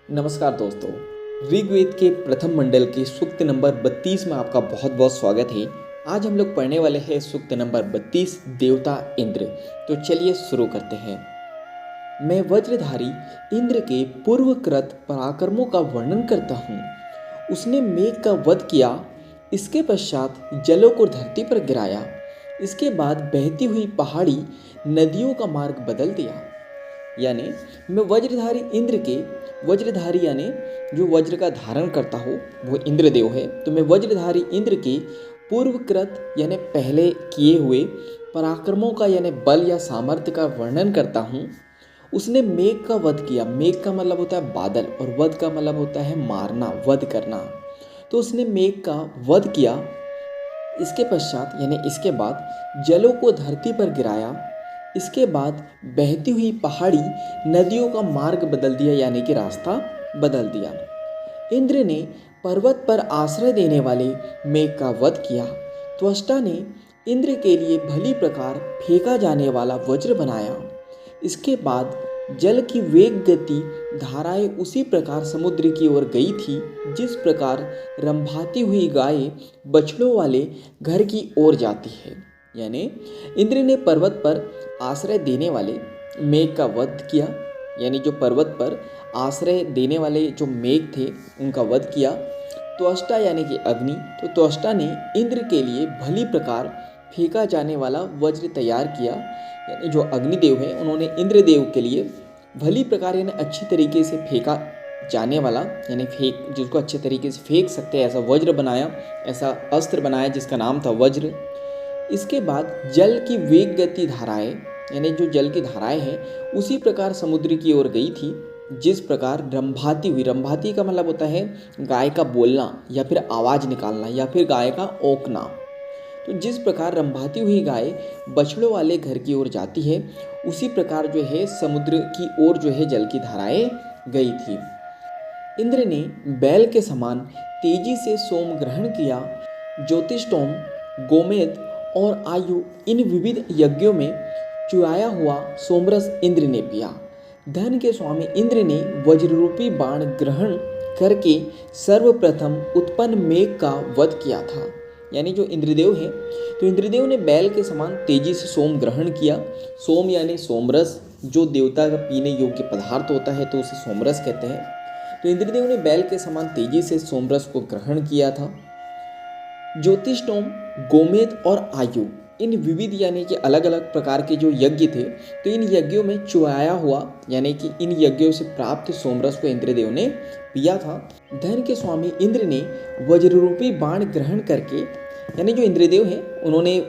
नमस्कार दोस्तों। ऋग्वेद के प्रथम मंडल के सूक्त नंबर 32 में आपका बहुत बहुत स्वागत है। आज हम लोग पढ़ने वाले हैं सूक्त नंबर 32 देवता इंद्र। तो चलिए शुरू करते हैं। मैं वज्रधारी इंद्र के पूर्वकृत पराक्रमों का वर्णन करता हूँ। उसने मेघ का वध किया, इसके पश्चात जलों को धरती पर गिराया, इसके बाद बहती हुई पहाड़ी नदियों का मार्ग बदल दिया। यानी मैं वज्रधारी इंद्र के, वज्रधारी यानी जो वज्र का धारण करता हो वो इंद्रदेव है। तो मैं वज्रधारी इंद्र के पूर्वकृत यानी पहले किए हुए पराक्रमों का यानी बल या सामर्थ्य का वर्णन करता हूँ। उसने मेघ का वध किया। मेघ का मतलब होता है बादल और वध का मतलब होता है मारना, वध करना। तो उसने मेघ का वध किया, इसके पश्चात यानी इसके बाद जलों को धरती पर गिराया, इसके बाद बहती हुई पहाड़ी नदियों का मार्ग बदल दिया यानी कि रास्ता बदल दिया। इंद्र ने पर्वत पर आश्रय देने वाले मेघ का वध किया। त्वष्टा ने इंद्र के लिए भली प्रकार फेंका जाने वाला वज्र बनाया। इसके बाद जल की वेग गति धाराएं उसी प्रकार समुद्र की ओर गई थी जिस प्रकार रंभाती हुई गाय बछड़ों वाले घर की ओर जाती है। यानी इंद्र ने पर्वत पर आश्रय देने वाले मेघ का वध किया, यानी जो पर्वत पर आश्रय देने वाले जो मेघ थे उनका वध किया। त्वष्टा यानी कि अग्नि, तो त्वष्टा ने इंद्र के लिए भली प्रकार फेंका जाने वाला वज्र तैयार किया। यानी जो अग्निदेव है उन्होंने इंद्रदेव के लिए भली प्रकार यानी अच्छी तरीके से फेंका जाने वाला यानी फेंक जिसको अच्छे तरीके से फेंक सकते हैं ऐसा वज्र बनाया, ऐसा अस्त्र बनाया जिसका नाम था वज्र। इसके बाद जल की वेग गति धाराएं यानी जो जल की धाराएं हैं उसी प्रकार समुद्र की ओर गई थी जिस प्रकार रंभाती हुई, रंभाती का मतलब होता है गाय का बोलना या फिर आवाज़ निकालना या फिर गाय का ओकना। तो जिस प्रकार रंभाती हुई गाय बछड़ों वाले घर की ओर जाती है उसी प्रकार जो है समुद्र की ओर जो है जल की धाराएं गई थी। इंद्र ने बैल के समान तेजी से सोम ग्रहण किया। ज्योतिष्टोम, गोमेद और आयु इन विविध यज्ञों में चुराया हुआ सोमरस इंद्र ने पिया। धन के स्वामी इंद्र ने वज्ररूपी बाण ग्रहण करके सर्वप्रथम उत्पन्न मेघ का वध किया था। यानी जो इंद्रदेव हैं तो इंद्रदेव ने बैल के समान तेजी से सोम ग्रहण किया। सोम यानी सोमरस, जो देवता का पीने योग्य पदार्थ होता है तो उसे सोमरस कहते हैं। तो इंद्रदेव ने बैल के समान तेजी से सोमरस को ग्रहण किया था। ज्योतिष्टोम, गोमेद और आयु इन विविध यानी कि अलग अलग प्रकार के जो यज्ञ थे तो इन यज्ञों में चुराया हुआ यानी कि इन यज्ञों से प्राप्त सोमरस को इंद्रदेव ने पिया था। धन के स्वामी इंद्र ने वज्ररूपी बाण ग्रहण करके, यानी जो इंद्रदेव हैं उन्होंने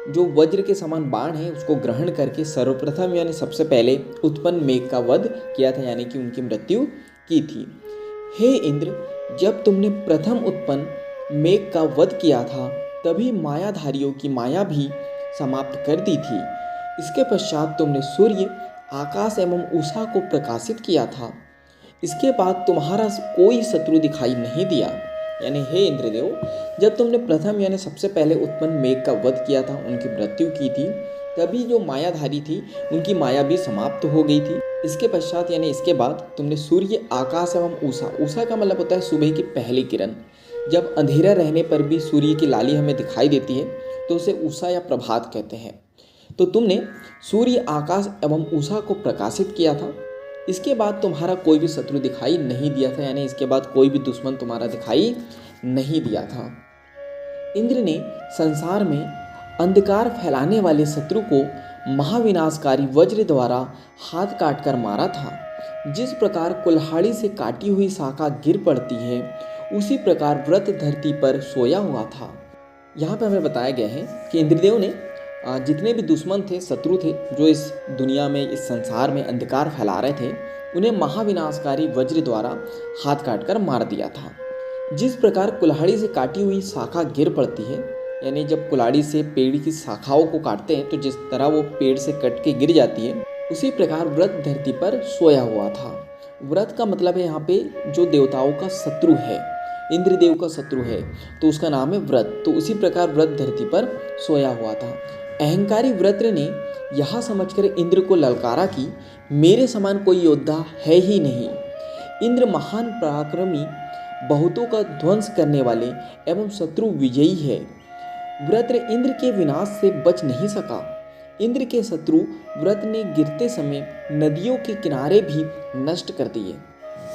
जो वज्र के समान बाण है उसको ग्रहण करके सर्वप्रथम यानी सबसे पहले उत्पन्न मेघ का वध किया था यानी कि उनकी मृत्यु की थी। हे इंद्र, जब तुमने प्रथम उत्पन्न मेघ का वध किया था तभी मायाधारियों की माया भी समाप्त कर दी थी। इसके पश्चात तुमने सूर्य, आकाश एवं उषा को प्रकाशित किया था। इसके बाद तुम्हारा कोई शत्रु दिखाई नहीं दिया। यानी हे इंद्रदेव, जब तुमने प्रथम यानी सबसे पहले उत्पन्न मेघ का वध किया था, उनकी मृत्यु की थी, तभी जो मायाधारी थी उनकी माया भी समाप्त हो गई थी। इसके पश्चात यानी इसके बाद तुमने सूर्य, आकाश एवं उषा, उषा का मतलब होता है सुबह की पहली किरण, जब अंधेरा रहने पर भी सूर्य की लाली हमें दिखाई देती है तो उसे उषा या प्रभात कहते हैं। तो तुमने सूर्य, आकाश एवं उषा को प्रकाशित किया था। इसके बाद तुम्हारा कोई भी शत्रु दिखाई नहीं दिया था, यानी इसके बाद कोई भी दुश्मन तुम्हारा दिखाई नहीं दिया था। इंद्र ने संसार में अंधकार फैलाने वाले शत्रु को महाविनाशकारी वज्र द्वारा हाथ काट कर मारा था। जिस प्रकार कुल्हाड़ी से काटी हुई शाखा गिर पड़ती है उसी प्रकार व्रत धरती पर सोया हुआ था। यहाँ पर हमें बताया गया है कि इंद्रदेव ने जितने भी दुश्मन थे, शत्रु थे, जो इस दुनिया में, इस संसार में अंधकार फैला रहे थे, उन्हें महाविनाशकारी वज्र द्वारा हाथ काट कर मार दिया था। जिस प्रकार कुल्हाड़ी से काटी हुई शाखा गिर पड़ती है, यानी जब कुल्हाड़ी से पेड़ की शाखाओं को काटते हैं तो जिस तरह वो पेड़ से कट के गिर जाती है, उसी प्रकार व्रत धरती पर सोया हुआ था। व्रत का मतलब है यहाँ पे जो देवताओं का शत्रु है, इंद्रदेव का शत्रु है तो उसका नाम है व्रत। तो उसी प्रकार व्रत धरती पर सोया हुआ था। अहंकारी व्रत्र ने यह समझकर इंद्र को ललकारा कि मेरे समान कोई योद्धा है ही नहीं। इंद्र महान पराक्रमी, बहुतों का ध्वंस करने वाले एवं शत्रु विजयी है। वृत्र इंद्र के विनाश से बच नहीं सका। इंद्र के शत्रु वृत्र ने गिरते समय नदियों के किनारे भी नष्ट कर दिए।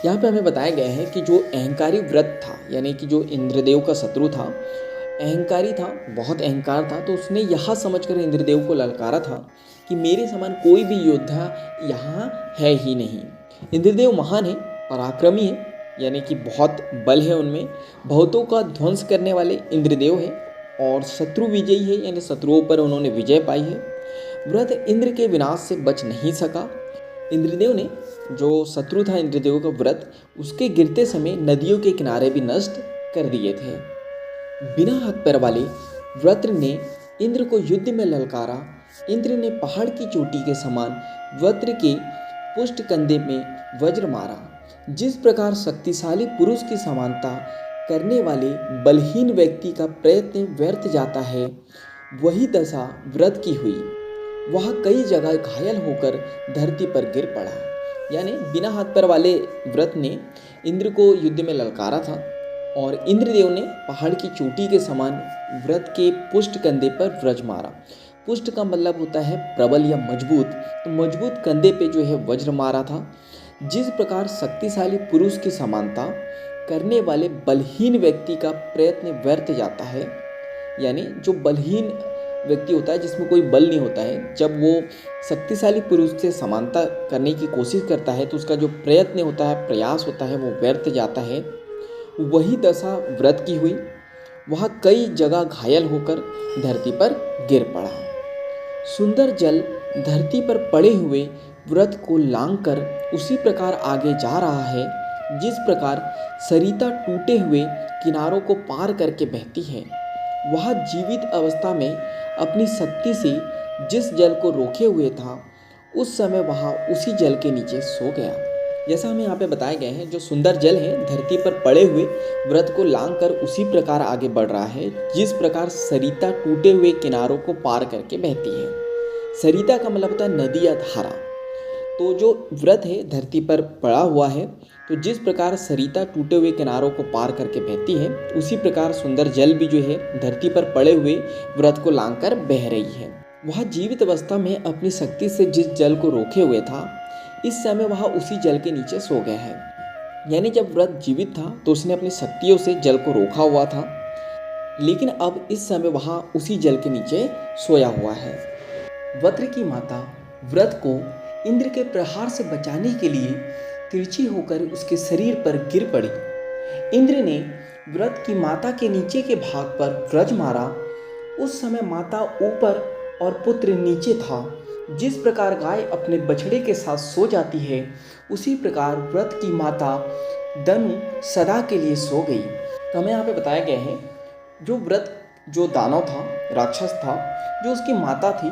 यहाँ पे हमें बताया गया है कि जो अहंकारी वृत्र था, यानी कि जो इंद्रदेव का शत्रु था, अहंकारी था, बहुत अहंकार था, तो उसने यह समझकर इंद्रदेव को ललकारा था कि मेरे समान कोई भी योद्धा यहाँ है ही नहीं। इंद्रदेव महान है, पराक्रमी है, यानी कि बहुत बल है उनमें, बहुतों का ध्वंस करने वाले इंद्रदेव है, और शत्रु विजयी है, यानी शत्रुओं पर उन्होंने विजय पाई है। वृत्र इंद्र के विनाश से बच नहीं सका। इंद्रदेव ने, जो शत्रु था इंद्रदेव का वृत्र, उसके गिरते समय नदियों के किनारे भी नष्ट कर दिए थे। बिना हाथ पैर वाले वृत्र ने इंद्र को युद्ध में ललकारा। इंद्र ने पहाड़ की चोटी के समान वृत्र के पुष्ट कंधे में वज्र मारा। जिस प्रकार शक्तिशाली पुरुष की समानता करने वाले बलहीन व्यक्ति का प्रयत्न व्यर्थ जाता है, वही दशा वृत्र की हुई। वह कई जगह घायल होकर धरती पर गिर पड़ा। यानी बिना हाथ पैर वाले वृत्र ने इंद्र को युद्ध में ललकारा था, और इंद्रदेव ने पहाड़ की चोटी के समान वृत्र के पुष्ट कंधे पर वज्र मारा। पुष्ट का मतलब होता है प्रबल या मजबूत, तो मजबूत कंधे पे जो है वज्र मारा था। जिस प्रकार शक्तिशाली पुरुष की समानता करने वाले बलहीन व्यक्ति का प्रयत्न व्यर्थ जाता है, यानी जो बलहीन व्यक्ति होता है, जिसमें कोई बल नहीं होता है, जब वो शक्तिशाली पुरुष से समानता करने की कोशिश करता है तो उसका जो प्रयत्न होता है, प्रयास होता है, वो व्यर्थ जाता है। वही दशा वृत्र की हुई। वह कई जगह घायल होकर धरती पर गिर पड़ा। सुंदर जल धरती पर पड़े हुए वृत्र को लांघकर उसी प्रकार आगे जा रहा है जिस प्रकार सरिता टूटे हुए किनारों को पार करके बहती है। वह जीवित अवस्था में अपनी शक्ति से जिस जल को रोके हुए था, उस समय वह उसी जल के नीचे सो गया। जैसा हमें यहाँ पे बताया गया है, जो सुंदर जल है धरती पर पड़े हुए वृत्र को लांघकर उसी प्रकार आगे बढ़ रहा है जिस प्रकार सरिता टूटे हुए किनारों को पार करके बहती है। सरिता का मतलब होता है नदी या धारा। तो जो वृत्र है धरती पर पड़ा हुआ है, तो जिस प्रकार सरिता टूटे हुए किनारों को पार करके बहती है, उसी प्रकार सुंदर जल भी जो है धरती पर पड़े हुए वृत्र को लांघकर बह रही है। वह जीवित अवस्था में अपनी शक्ति से जिस जल को रोके हुए था, इस समय वह उसी जल के नीचे सो गया है। यानी जब वृत्र जीवित था तो उसने अपनी शक्तियों से जल को रोका हुआ था, लेकिन अब इस समय वह उसी जल के नीचे सोया हुआ है। वृत्र की माता वृत्र को इंद्र के प्रहार से बचाने के लिए तिरछी होकर उसके शरीर पर गिर पड़ी। इंद्र ने वृत्र की माता के नीचे के भाग पर वज्र मारा। उस समय माता ऊपर और पुत्र नीचे था। जिस प्रकार गाय अपने बछड़े के साथ सो जाती है, उसी प्रकार वृत्र की माता दनु सदा के लिए सो गई। तो हमें यहाँ पे बताया गया है, जो वृत्र जो दानव था, राक्षस था, जो उसकी माता थी,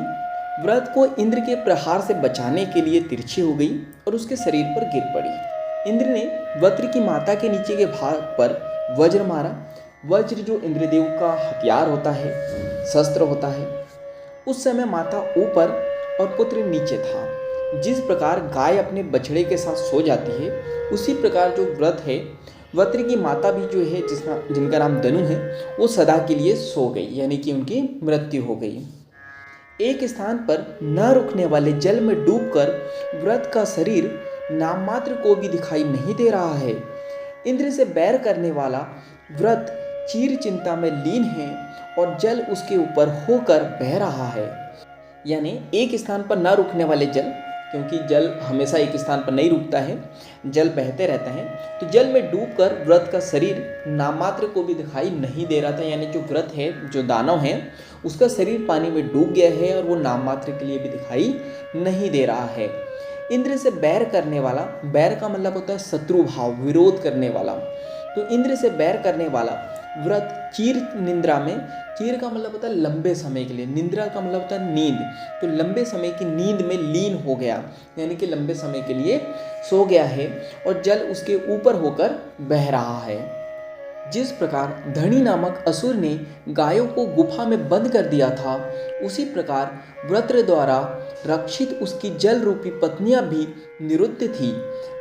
वृत्र को इंद्र के प्रहार से बचाने के लिए तिरछी हो गई और उसके शरीर पर गिर पड़ी। इंद्र ने वृत्र की माता के नीचे के भाग पर वज्र मारा। वज्र जो इंद्रदेव का हथियार होता है, शस्त्र होता है। उस समय माता ऊपर और पुत्र नीचे था। जिस प्रकार गाय अपने बछड़े के साथ सो जाती है, उसी प्रकार जो वृत्र है, वृत्र की माता भी जो है जिनका नाम दनु है, वो सदा के लिए सो गई, यानी कि उनकी मृत्यु हो गई। एक स्थान पर न रुकने वाले जल में डूबकर वृत्र का शरीर नाम मात्र को भी दिखाई नहीं दे रहा है। इंद्र से बैर करने वाला वृत्र चीर चिंता में लीन है और जल उसके ऊपर होकर बह रहा है। यानी एक स्थान पर न रुकने वाले जल, क्योंकि जल हमेशा एक स्थान पर नहीं रुकता है, जल बहते रहते हैं, तो जल में डूबकर वृत्र का शरीर नाममात्र को भी दिखाई नहीं दे रहा था। यानी जो वृत्र है, जो दानव है, उसका शरीर पानी में डूब गया है और वो नाममात्र के लिए भी दिखाई नहीं दे रहा है। इंद्र से बैर करने वाला, बैर का मतलब होता है शत्रु भाव, विरोध करने वाला। तो इंद्र से बैर करने वाला वृत्र चीर निंद्रा में, चीर का मतलब होता है लंबे समय के लिए, निंद्रा का मतलब होता है नींद, तो लंबे समय की नींद में लीन हो गया, यानी कि लंबे समय के लिए सो गया है और जल उसके ऊपर होकर बह रहा है। जिस प्रकार धनी नामक असुर ने गायों को गुफा में बंद कर दिया था, उसी प्रकार वृत्र द्वारा रक्षित उसकी जल रूपी पत्नियां भी निरुद्ध थी।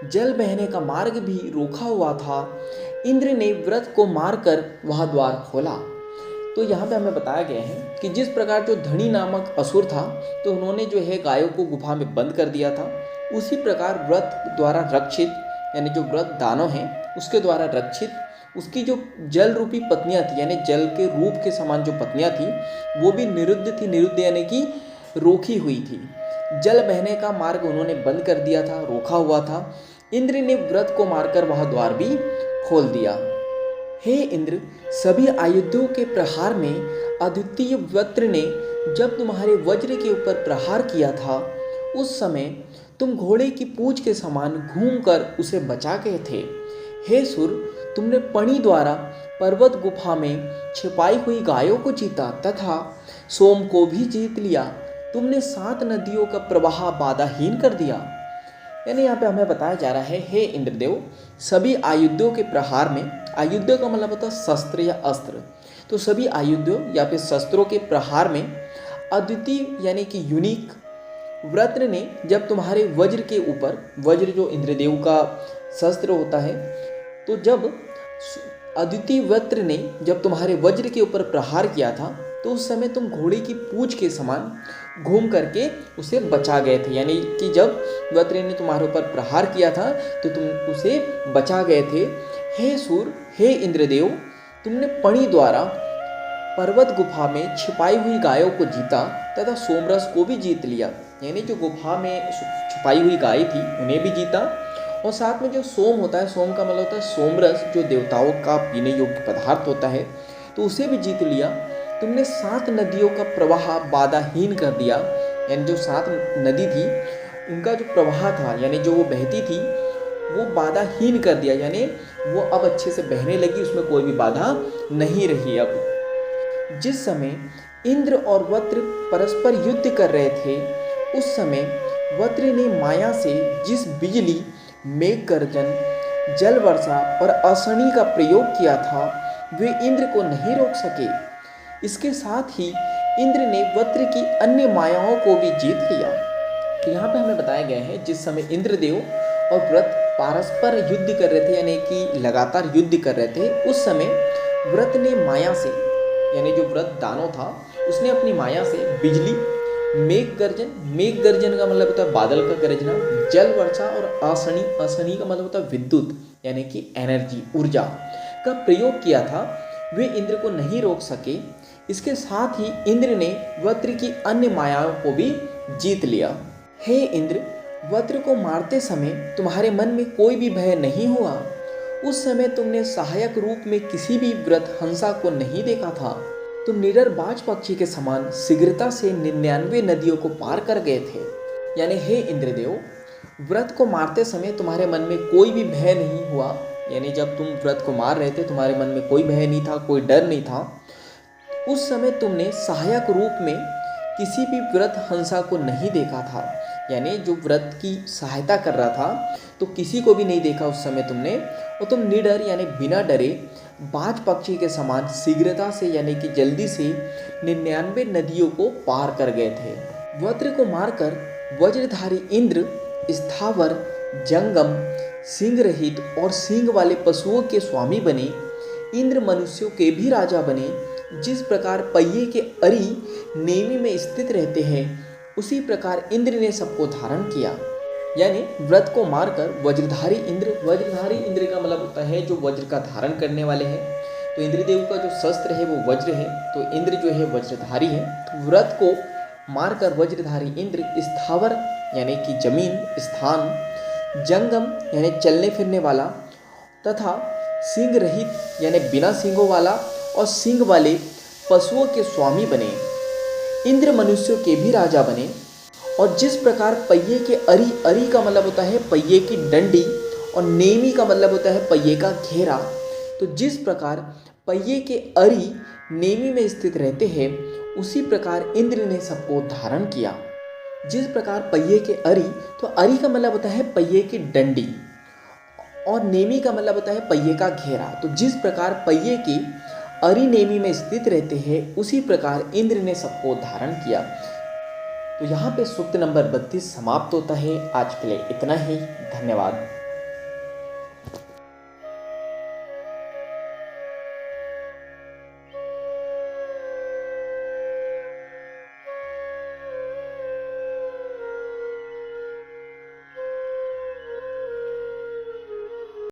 जल बहने का मार्ग भी रोका हुआ था। इंद्र ने व्रत को मारकर वह द्वार खोला। तो यहाँ पे हमें बताया गया है कि जिस प्रकार जो धनी नामक असुर था, तो उन्होंने जो है गायों को गुफा में बंद कर दिया था, उसी प्रकार व्रत द्वारा रक्षित, यानी जो व्रत दानव हैं उसके द्वारा रक्षित उसकी जो जल रूपी पत्नियां थी, यानी जल के रूप के समान जो पत्नियां थी, वो भी निरुद्ध थी। निरुद्ध यानी कि रोकी हुई थी। जल बहने का मार्ग उन्होंने बंद कर दिया था, रोका हुआ था। इंद्र ने व्रत को मारकर वह द्वार भी खोल दिया। हे इंद्र, सभी आयुधों के प्रहार में अद्वितीय वृत्र ने जब तुम्हारे वज्र के ऊपर प्रहार किया था, उस समय तुम घोड़े की पूंछ के समान घूमकर उसे बचा गए थे। हे सुर, तुमने पणि द्वारा पर्वत गुफा में छिपाई हुई गायों को जीता तथा सोम को भी जीत लिया। तुमने 7 नदियों का प्रवाह बाधाहीन कर दिया। यानी यहाँ पे हमें बताया जा रहा है, हे इंद्रदेव, सभी आयुधों के प्रहार में, आयुधों का मतलब होता है शस्त्र या अस्त्र, तो सभी आयुधों या फिर शस्त्रों के प्रहार में अद्वितीय यानी कि यूनिक वृत्र ने जब तुम्हारे वज्र के ऊपर, वज्र जो इंद्रदेव का शस्त्र होता है, तो जब अद्वितीय वृत्र ने जब तुम्हारे वज्र के ऊपर प्रहार किया था, तो उस समय तुम घोड़े की पूंछ के समान घूम करके उसे बचा गए थे। यानी कि जब वृत्र ने तुम्हारे ऊपर प्रहार किया था तो तुम उसे बचा गए थे। हे सूर, हे इंद्रदेव, तुमने पणि द्वारा पर्वत गुफा में छिपाई हुई गायों को जीता तथा सोमरस को भी जीत लिया। यानी जो गुफा में छुपाई हुई गाय थी उन्हें भी जीता, और साथ में जो सोम होता है, सोम का मतलब होता है सोमरस, जो देवताओं का पीने योग्य पदार्थ होता है, तो उसे भी जीत लिया। तुमने 7 नदियों का प्रवाह बाधाहीन कर दिया। यानी जो 7 नदी थी उनका जो प्रवाह था, यानी जो वो बहती थी, वो बाधाहीन कर दिया। यानी वो अब अच्छे से बहने लगी, उसमें कोई भी बाधा नहीं रही। अब जिस समय इंद्र और वृत्र परस्पर युद्ध कर रहे थे, उस समय वृत्र ने माया से जिस बिजली, मेघ गर्जन, जल वर्षा और असनी का प्रयोग किया था, वे इंद्र को नहीं रोक सके। इसके साथ ही इंद्र ने वृत्र की अन्य मायाओं को भी जीत लिया। तो यहाँ पे हमें बताया गया है, जिस समय इंद्रदेव और वृत्र परस्पर युद्ध कर रहे थे, यानी कि लगातार युद्ध कर रहे थे, उस समय वृत्र ने माया से, यानी जो वृत्र दानव था, उसने अपनी माया से बिजली, मेघ गर्जन, मेघ गर्जन का मतलब होता है बादल का गरजना, जल वर्षा और असनी, असनी का मतलब होता है विद्युत, यानी कि एनर्जी, ऊर्जा का प्रयोग किया था। वे इंद्र को नहीं रोक सके। इसके साथ ही इंद्र ने वृत्र की अन्य मायाओं को भी जीत लिया। हे इंद्र, वृत्र को मारते समय तुम्हारे मन में कोई भी भय नहीं हुआ। उस समय तुमने सहायक रूप में किसी भी वृत्र हंसा को नहीं देखा था। तुम निडर बाज पक्षी के समान शीघ्रता से 99 नदियों को पार कर गए थे। यानी हे इंद्रदेव, व्रत को मारते समय तुम्हारे मन में कोई भी भय नहीं हुआ। यानी जब तुम व्रत को मार रहे थे, तुम्हारे मन में कोई भय नहीं था, कोई डर नहीं था। उस समय तुमने सहायक रूप में किसी भी व्रत हंसा को नहीं देखा था। यानी जो व्रत की सहायता कर रहा था, तो किसी को भी नहीं देखा उस समय तुमने, और तुम निडर यानी बिना डरे बाज पक्षी के समान शीघ्रता से, यानी कि जल्दी से 99 नदियों को पार कर गए थे। वज्र को मारकर वज्रधारी इंद्र स्थावर, जंगम, सिंह रहित और सिंह वाले पशुओं के स्वामी बने। इंद्र मनुष्यों के भी राजा बने। जिस प्रकार पहिए के अरी नेमी में स्थित रहते हैं, उसी प्रकार इंद्र ने सबको धारण किया। यानी व्रत को मारकर वज्रधारी इंद्र, वज्रधारी इंद्र का मतलब होता है जो वज्र का धारण करने वाले हैं। तो इंद्रदेव का जो शस्त्र है वो वज्र है, तो इंद्र जो है वज्रधारी है। तो व्रत को मारकर वज्रधारी इंद्र स्थावर यानी कि जमीन, स्थान, जंगम यानी चलने फिरने वाला, तथा सिंह रहित यानी बिना सिंगों वाला और सिंह वाले पशुओं के स्वामी बने। इंद्र मनुष्यों के भी राजा बने। और जिस प्रकार पहिए के अरी, अरी का मतलब होता है पहिए की डंडी, और नेमी का मतलब होता है पहिए का घेरा। तो जिस प्रकार पहिए के अरी नेमी में स्थित रहते हैं, उसी प्रकार इंद्र ने सबको धारण किया। जिस प्रकार पहिए के अरी, तो अरी का मतलब होता है पहिए की डंडी, और नेमी का मतलब होता है पहिए का घेरा। तो जिस प्रकार पहिए की अरी नेमी में स्थित रहते हैं, उसी प्रकार इंद्र ने सबको धारण किया। तो यहाँ पे सूक्त नंबर 32 समाप्त होता है। आज के लिए इतना ही। धन्यवाद।